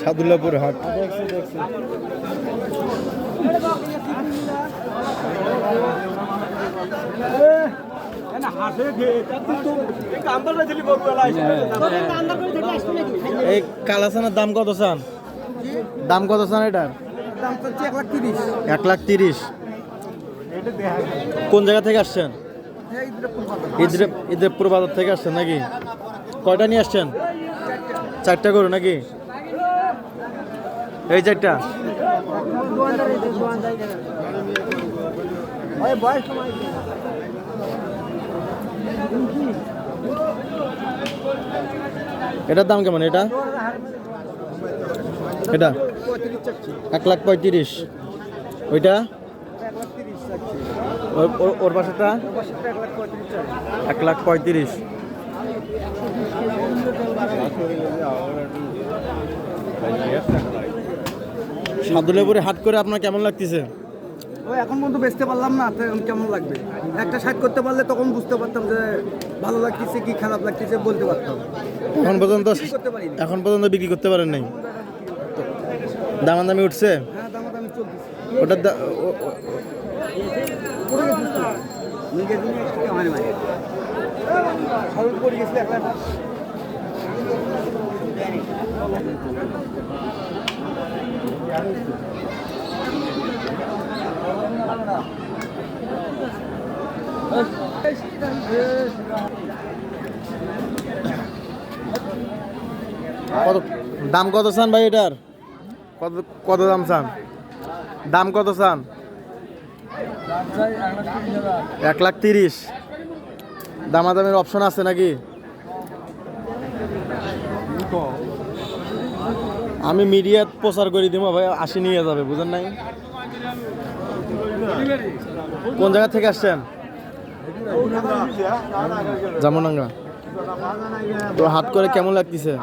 সাদুল্লাপুর হাট। এই কালাসানের দাম কত চান? দাম কত চান এটার? 1,30,000। কোন জায়গা থেকে আসছেন? ইদ্রেপুর বাজার থেকে আসছেন নাকি? কয়টা নিয়ে আসছেন? 4টা গরু নাকি? এই 4টা। এটার দাম কেমন? এটা 1,35,000। ওইটা ওর পাশেটা 1,35,000। সাদুল্লাপুরে হাট করে আপনার কেমন লাগতেছে? এখন পর্যন্ত বেচতে পারলাম না, কেমন লাগবে? একটা সাইড করতে পারলে তখন বুঝতে পারতাম যে ভালো লাগতেছে কি খারাপ লাগতেছে, বলতে পারতাম। এখন পর্যন্ত বিক্রি করতে পারেন নাই? দামাদামি উঠছে? হ্যাঁ, দামাদামি চলতেছে। ওটার দাম কত চান ভাই এটার? কত দাম চান? দাম কত চান? 1,30,000। দামাদামের অপশন আছে নাকি? আমি মিডিয়াত প্রচার করে দিব ভাই, 80 নিয়ে যাবে, বুঝেন নাই? কোন জায়গা থেকে আসছেন? জামনাঙ্গা। তো হাট করে কেমন লাগতেছে?